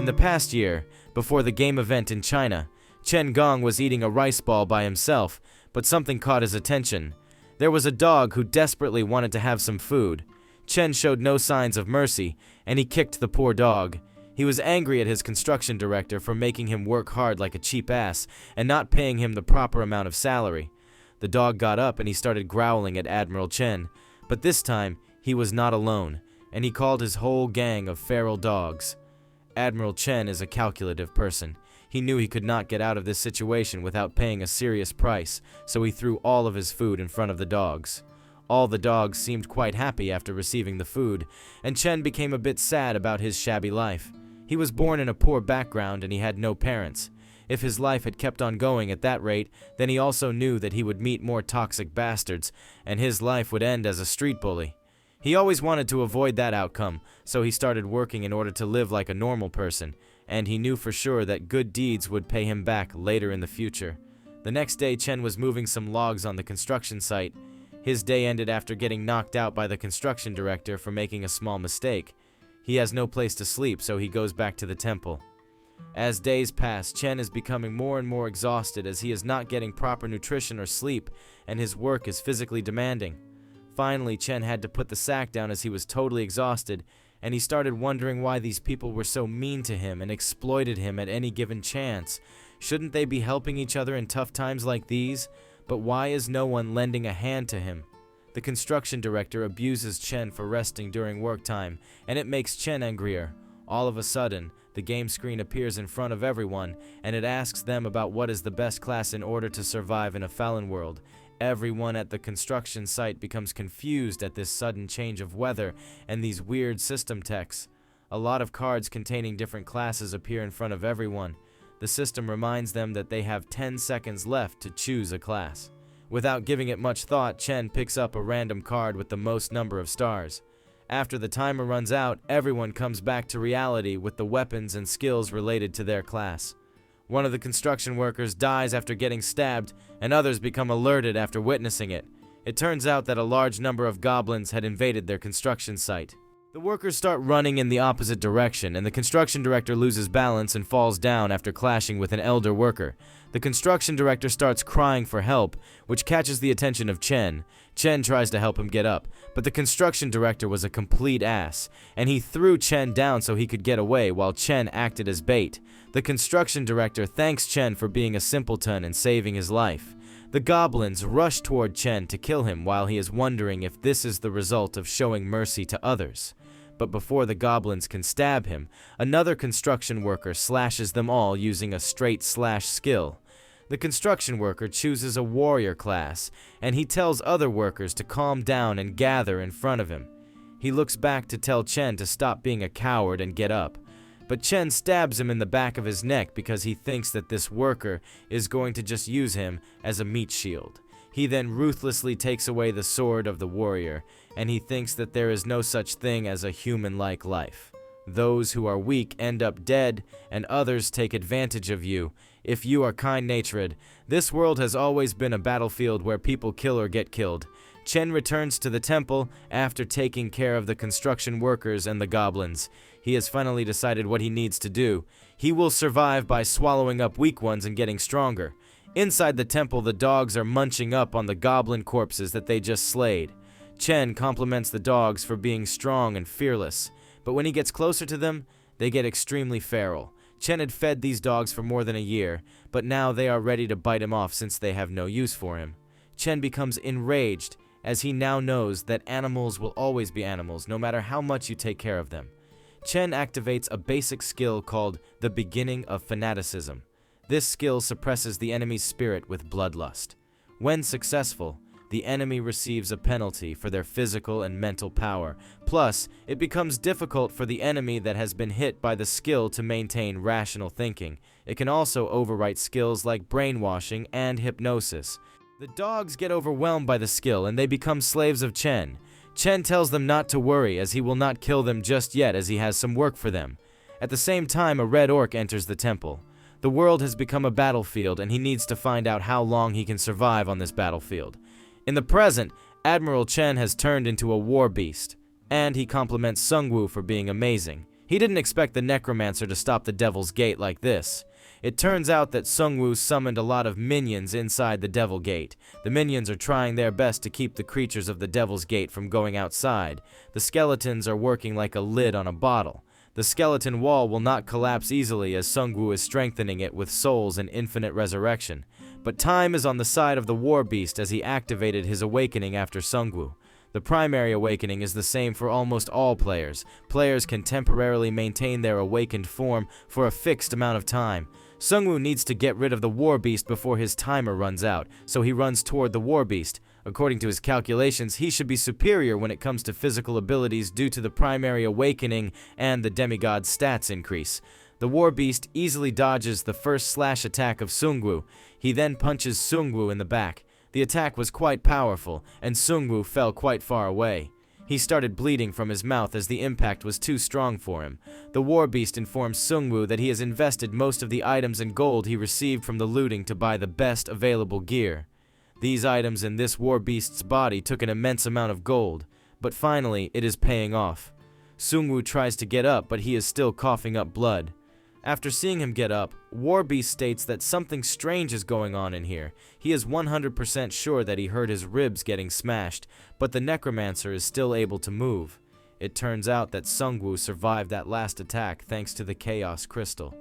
the past year, before the game event in China, Chen Gong was eating a rice ball by himself, but something caught his attention. There was a dog who desperately wanted to have some food. Chen showed no signs of mercy, and he kicked the poor dog. He was angry at his construction director for making him work hard like a cheap ass and not paying him the proper amount of salary. The dog got up and he started growling at Admiral Chen, but this time he was not alone, and he called his whole gang of feral dogs. Admiral Chen is a calculative person. He knew he could not get out of this situation without paying a serious price, so he threw all of his food in front of the dogs. All the dogs seemed quite happy after receiving the food, and Chen became a bit sad about his shabby life. He was born in a poor background and he had no parents. If his life had kept on going at that rate, then he also knew that he would meet more toxic bastards, and his life would end as a street bully. He always wanted to avoid that outcome, so he started working in order to live like a normal person, and he knew for sure that good deeds would pay him back later in the future. The next day, Chen was moving some logs on the construction site. His day ended after getting knocked out by the construction director for making a small mistake. He has no place to sleep, so he goes back to the temple. As days pass, Chen is becoming more and more exhausted as he is not getting proper nutrition or sleep, and his work is physically demanding. Finally, Chen had to put the sack down as he was totally exhausted, and he started wondering why these people were so mean to him and exploited him at any given chance. Shouldn't they be helping each other in tough times like these? But why is no one lending a hand to him? The construction director abuses Chen for resting during work time, and it makes Chen angrier. All of a sudden, the game screen appears in front of everyone, and it asks them about what is the best class in order to survive in a Fallen world. Everyone at the construction site becomes confused at this sudden change of weather and these weird system techs. A lot of cards containing different classes appear in front of everyone. The system reminds them that they have 10 seconds left to choose a class. Without giving it much thought, Chen picks up a random card with the most number of stars. After the timer runs out, everyone comes back to reality with the weapons and skills related to their class. One of the construction workers dies after getting stabbed, and others become alerted after witnessing it. It turns out that a large number of goblins had invaded their construction site. The workers start running in the opposite direction, and the construction director loses balance and falls down after clashing with an elder worker. The construction director starts crying for help, which catches the attention of Chen. Chen tries to help him get up, but the construction director was a complete ass, and he threw Chen down so he could get away while Chen acted as bait. The construction director thanks Chen for being a simpleton and saving his life. The goblins rush toward Chen to kill him while he is wondering if this is the result of showing mercy to others. But before the goblins can stab him, another construction worker slashes them all using a straight slash skill. The construction worker chooses a warrior class, and he tells other workers to calm down and gather in front of him. He looks back to tell Chen to stop being a coward and get up. But Chen stabs him in the back of his neck because he thinks that this worker is going to just use him as a meat shield. He then ruthlessly takes away the sword of the warrior, and he thinks that there is no such thing as a human-like life. Those who are weak end up dead, and others take advantage of you. If you are kind-natured, this world has always been a battlefield where people kill or get killed. Chen returns to the temple after taking care of the construction workers and the goblins. He has finally decided what he needs to do. He will survive by swallowing up weak ones and getting stronger. Inside the temple, the dogs are munching up on the goblin corpses that they just slayed. Chen compliments the dogs for being strong and fearless, but when he gets closer to them, they get extremely feral. Chen had fed these dogs for more than a year, but now they are ready to bite him off since they have no use for him. Chen becomes enraged as he now knows that animals will always be animals no matter how much you take care of them. Chen activates a basic skill called the Beginning of Fanaticism. This skill suppresses the enemy's spirit with bloodlust. When successful, the enemy receives a penalty for their physical and mental power. Plus, it becomes difficult for the enemy that has been hit by the skill to maintain rational thinking. It can also overwrite skills like brainwashing and hypnosis. The dogs get overwhelmed by the skill and they become slaves of Chen. Chen tells them not to worry as he will not kill them just yet as he has some work for them. At the same time, a red orc enters the temple. The world has become a battlefield and he needs to find out how long he can survive on this battlefield. In the present, Admiral Chen has turned into a war beast, and he compliments Sungwoo for being amazing. He didn't expect the Necromancer to stop the Devil's Gate like this. It turns out that Sungwoo summoned a lot of minions inside the Devil Gate. The minions are trying their best to keep the creatures of the Devil's Gate from going outside. The skeletons are working like a lid on a bottle. The skeleton wall will not collapse easily as Sungwoo is strengthening it with souls and infinite resurrection. But time is on the side of the War Beast as he activated his awakening after Sungwoo. The primary awakening is the same for almost all players. Players can temporarily maintain their awakened form for a fixed amount of time. Sungwoo needs to get rid of the War Beast before his timer runs out, so he runs toward the War Beast. According to his calculations, he should be superior when it comes to physical abilities due to the primary awakening and the demigod's stats increase. The War Beast easily dodges the first slash attack of Sungwoo. He then punches Sungwoo in the back. The attack was quite powerful, and Sungwoo fell quite far away. He started bleeding from his mouth as the impact was too strong for him. The War Beast informs Sungwoo that he has invested most of the items and gold he received from the looting to buy the best available gear. These items in this War Beast's body took an immense amount of gold, but finally it is paying off. Sungwoo tries to get up, but he is still coughing up blood. After seeing him get up, War Beast states that something strange is going on in here. He is 100% sure that he heard his ribs getting smashed, but the Necromancer is still able to move. It turns out that Sungwoo survived that last attack thanks to the Chaos Crystal.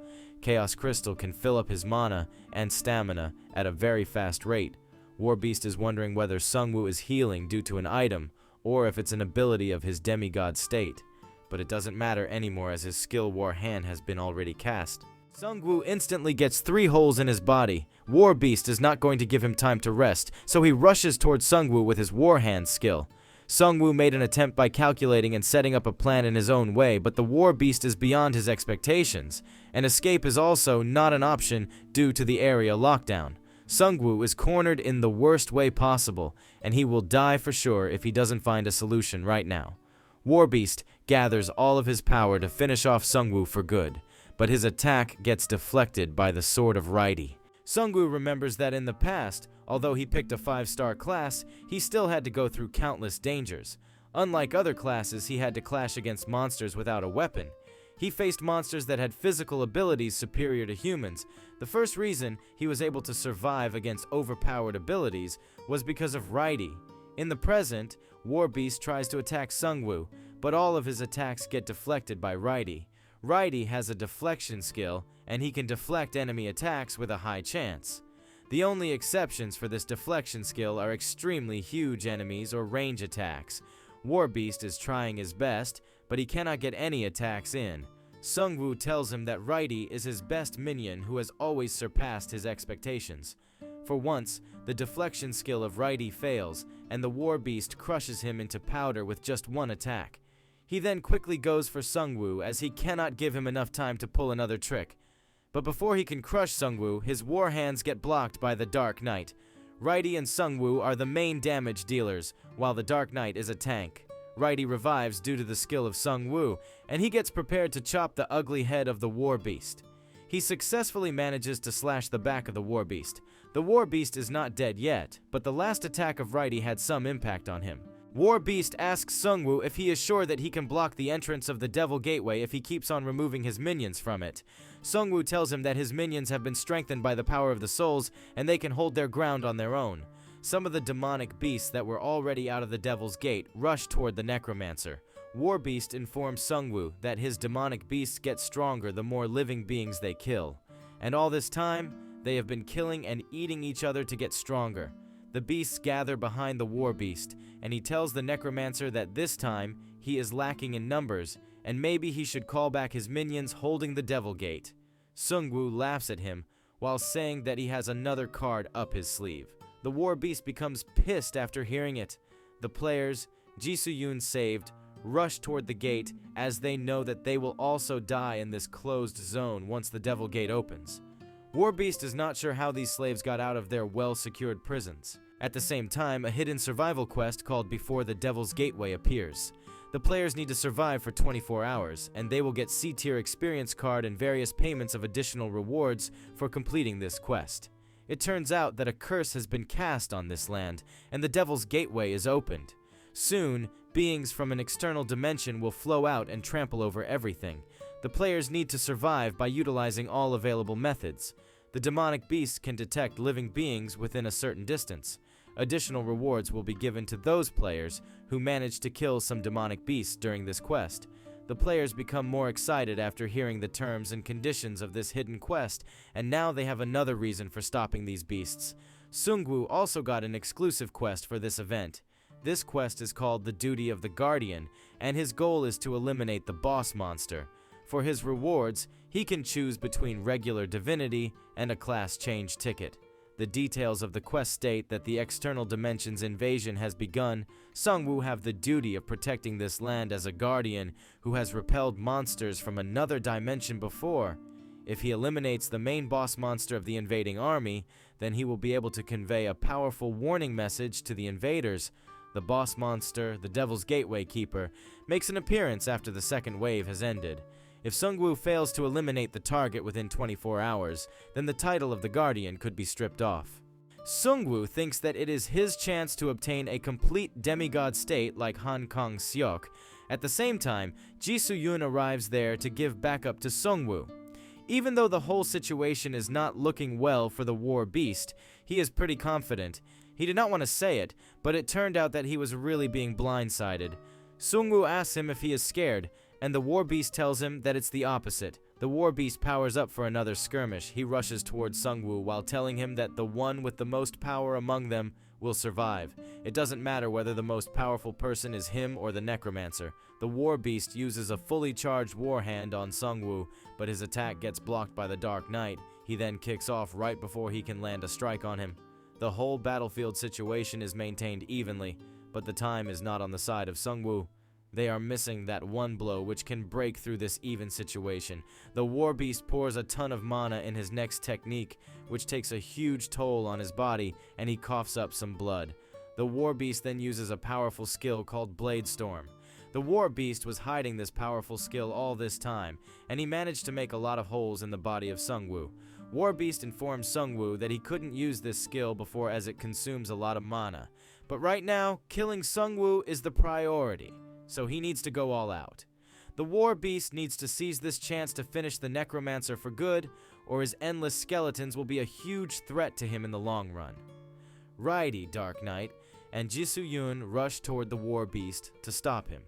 Chaos Crystal can fill up his mana and stamina at a very fast rate. War Beast is wondering whether Sungwoo is healing due to an item, or if it's an ability of his demigod state. But it doesn't matter anymore as his skill War Hand has been already cast. Sungwoo instantly gets 3 holes in his body. War Beast is not going to give him time to rest, so he rushes towards Sungwoo with his War Hand skill. Sungwoo made an attempt by calculating and setting up a plan in his own way, but the War Beast is beyond his expectations, and escape is also not an option due to the area lockdown. Sungwoo is cornered in the worst way possible, and he will die for sure if he doesn't find a solution right now. War Beast gathers all of his power to finish off Sungwoo for good, but his attack gets deflected by the Sword of Righty. Sungwoo remembers that in the past, although he picked a 5-star class, he still had to go through countless dangers. Unlike other classes, he had to clash against monsters without a weapon. He faced monsters that had physical abilities superior to humans. The first reason he was able to survive against overpowered abilities was because of Righty. In the present, War Beast tries to attack Sungwoo, but all of his attacks get deflected by Righty. Righty has a deflection skill, and he can deflect enemy attacks with a high chance. The only exceptions for this deflection skill are extremely huge enemies or range attacks. War Beast is trying his best, but he cannot get any attacks in. Sungwoo tells him that Righty is his best minion who has always surpassed his expectations. For once, the deflection skill of Righty fails, and the War Beast crushes him into powder with just one attack. He then quickly goes for Sungwoo as he cannot give him enough time to pull another trick. But before he can crush Sungwoo, his war hands get blocked by the Dark Knight. Righty and Sungwoo are the main damage dealers, while the Dark Knight is a tank. Righty revives due to the skill of Sungwoo, and he gets prepared to chop the ugly head of the War Beast. He successfully manages to slash the back of the War Beast. The War Beast is not dead yet, but the last attack of Righty had some impact on him. War Beast asks Sungwoo if he is sure that he can block the entrance of the Devil Gateway if he keeps on removing his minions from it. Sungwoo tells him that his minions have been strengthened by the power of the souls, and they can hold their ground on their own. Some of the demonic beasts that were already out of the Devil's Gate rush toward the Necromancer. War Beast informs Sungwoo that his demonic beasts get stronger the more living beings they kill. And all this time, they have been killing and eating each other to get stronger. The beasts gather behind the War Beast, and he tells the Necromancer that this time he is lacking in numbers, and maybe he should call back his minions holding the Devil Gate. Sungwoo laughs at him, while saying that he has another card up his sleeve. The War Beast becomes pissed after hearing it. The players, Jisoo-yoon saved, rush toward the gate as they know that they will also die in this closed zone once the Devil Gate opens. War Beast is not sure how these slaves got out of their well-secured prisons. At the same time, a hidden survival quest called Before the Devil's Gateway appears. The players need to survive for 24 hours, and they will get C-tier experience card and various payments of additional rewards for completing this quest. It turns out that a curse has been cast on this land, and the Devil's Gateway is opened. Soon, Beings from an external dimension will flow out and trample over everything. The players need to survive by utilizing all available methods. The demonic beasts can detect living beings within a certain distance. Additional rewards will be given to those players who manage to kill some demonic beasts during this quest. The players become more excited after hearing the terms and conditions of this hidden quest, and now they have another reason for stopping these beasts. Sungwoo also got an exclusive quest for this event. This quest is called the Duty of the Guardian, and his goal is to eliminate the boss monster. For his rewards, he can choose between regular divinity and a class change ticket. The details of the quest state that the external dimension's invasion has begun. Sungwoo have the duty of protecting this land as a guardian who has repelled monsters from another dimension before. If he eliminates the main boss monster of the invading army, then he will be able to convey a powerful warning message to the invaders. The boss monster, the Devil's Gateway Keeper, makes an appearance after the second wave has ended. If Sungwoo fails to eliminate the target within 24 hours, then the title of the Guardian could be stripped off. Sungwoo thinks that it is his chance to obtain a complete demigod state like Han Kong Seok. At the same time, Ji Soo-yoon arrives there to give backup to Sungwoo. Even though the whole situation is not looking well for the war beast, he is pretty confident. He did not want to say it, but it turned out that he was really being blindsided. Sungwoo asks him if he is scared, and the war beast tells him that it's the opposite. The war beast powers up for another skirmish. He rushes towards Sungwoo while telling him that the one with the most power among them will survive. It doesn't matter whether the most powerful person is him or the Necromancer. The war beast uses a fully charged war hand on Sungwoo, but his attack gets blocked by the Dark Knight. He then kicks off right before he can land a strike on him. The whole battlefield situation is maintained evenly, but the time is not on the side of Sungwoo. They are missing that one blow which can break through this even situation. The war beast pours a ton of mana in his next technique, which takes a huge toll on his body, and he coughs up some blood. The war beast then uses a powerful skill called Blade Storm. The war beast was hiding this powerful skill all this time, and he managed to make a lot of holes in the body of Sungwoo. War Beast informs Sungwoo that he couldn't use this skill before as it consumes a lot of mana. But right now, killing Sungwoo is the priority, so he needs to go all out. The war beast needs to seize this chance to finish the Necromancer for good, or his endless skeletons will be a huge threat to him in the long run. Righty, Dark Knight, and Ji Soo-yoon rush toward the war beast to stop him.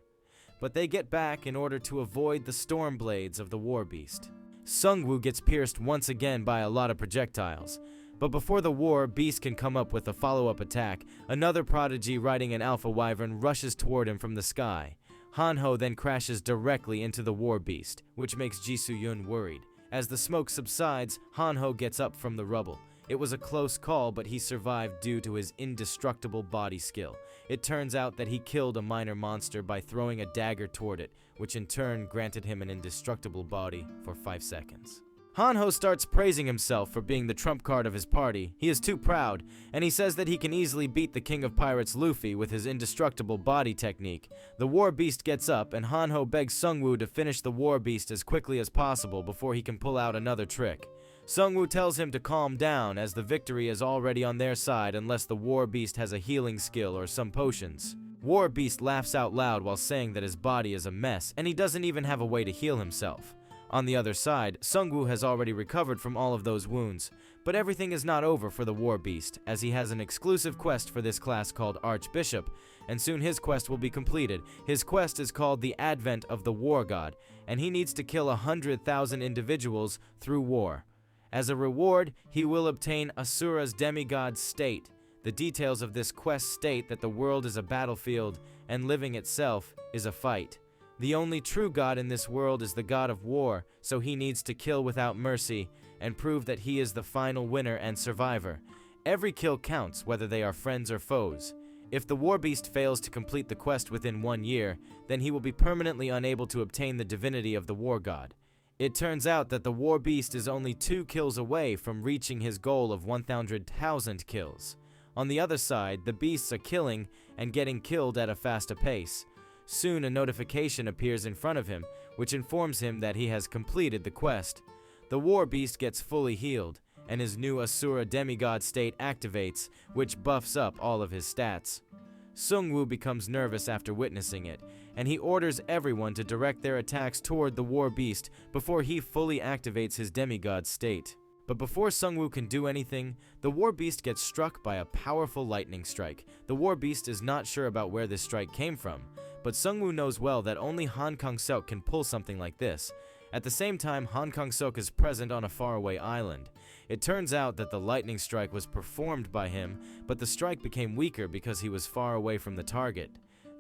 But they get back in order to avoid the storm blades of the war beast. Sungwoo gets pierced once again by a lot of projectiles. But before the war beast can come up with a follow-up attack, another prodigy riding an alpha wyvern rushes toward him from the sky. Hanho then crashes directly into the war beast, which makes Ji Soo-yoon worried. As the smoke subsides, Hanho gets up from the rubble. It was a close call, but he survived due to his indestructible body skill. It turns out that he killed a minor monster by throwing a dagger toward it, which in turn granted him an indestructible body for 5 seconds. Hanho starts praising himself for being the trump card of his party. He is too proud, and he says that he can easily beat the King of Pirates Luffy with his indestructible body technique. The war beast gets up, and Hanho begs Sungwoo to finish the war beast as quickly as possible before he can pull out another trick. Sungwoo tells him to calm down as the victory is already on their side unless the war beast has a healing skill or some potions. War beast laughs out loud while saying that his body is a mess, and he doesn't even have a way to heal himself. On the other side, Sungwoo has already recovered from all of those wounds, but everything is not over for the war beast, as he has an exclusive quest for this class called Archbishop, and soon his quest will be completed. His quest is called the Advent of the War God, and he needs to kill 100,000 individuals through war. As a reward, he will obtain Asura's demigod state. The details of this quest state that the world is a battlefield, and living itself is a fight. The only true god in this world is the god of war, so he needs to kill without mercy and prove that he is the final winner and survivor. Every kill counts, whether they are friends or foes. If the war beast fails to complete the quest within 1 year, then he will be permanently unable to obtain the divinity of the war god. It turns out that the war beast is only 2 kills away from reaching his goal of 100,000 kills. On the other side, the beasts are killing and getting killed at a faster pace. Soon a notification appears in front of him, which informs him that he has completed the quest. The war beast gets fully healed, and his new Asura demigod state activates, which buffs up all of his stats. Sungwoo becomes nervous after witnessing it, and he orders everyone to direct their attacks toward the war beast before he fully activates his demigod state. But before Sungwoo can do anything, the war beast gets struck by a powerful lightning strike. The war beast is not sure about where this strike came from, but Sungwoo knows well that only Han Kang-seok can pull something like this. At the same time, Han Kang-seok is present on a faraway island. It turns out that the lightning strike was performed by him, but the strike became weaker because he was far away from the target.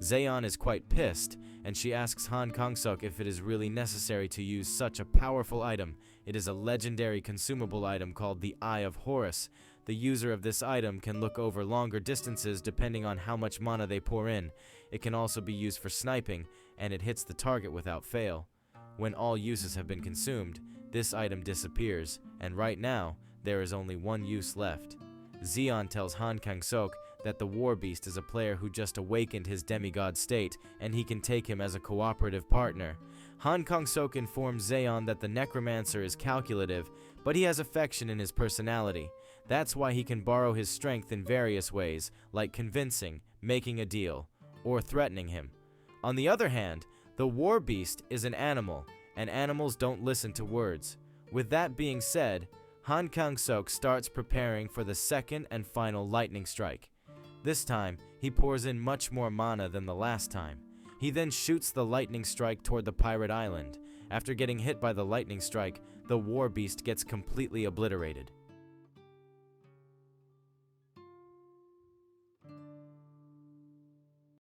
Zeon is quite pissed, and she asks Han Kang-seok if it is really necessary to use such a powerful item. It is a legendary consumable item called the Eye of Horus. The user of this item can look over longer distances depending on how much mana they pour in. It can also be used for sniping, and it hits the target without fail. When all uses have been consumed, this item disappears, and right now, there is only one use left. Zeon tells Han Kang-seok that the war beast is a player who just awakened his demigod state, and he can take him as a cooperative partner. Han Kang-seok informs Zeon that the Necromancer is calculative, but he has affection in his personality. That's why he can borrow his strength in various ways, like convincing, making a deal, or threatening him. On the other hand, the war beast is an animal, and animals don't listen to words. With that being said, Han Kang-seok starts preparing for the second and final lightning strike. This time, he pours in much more mana than the last time. He then shoots the lightning strike toward the pirate island. After getting hit by the lightning strike, the war beast gets completely obliterated.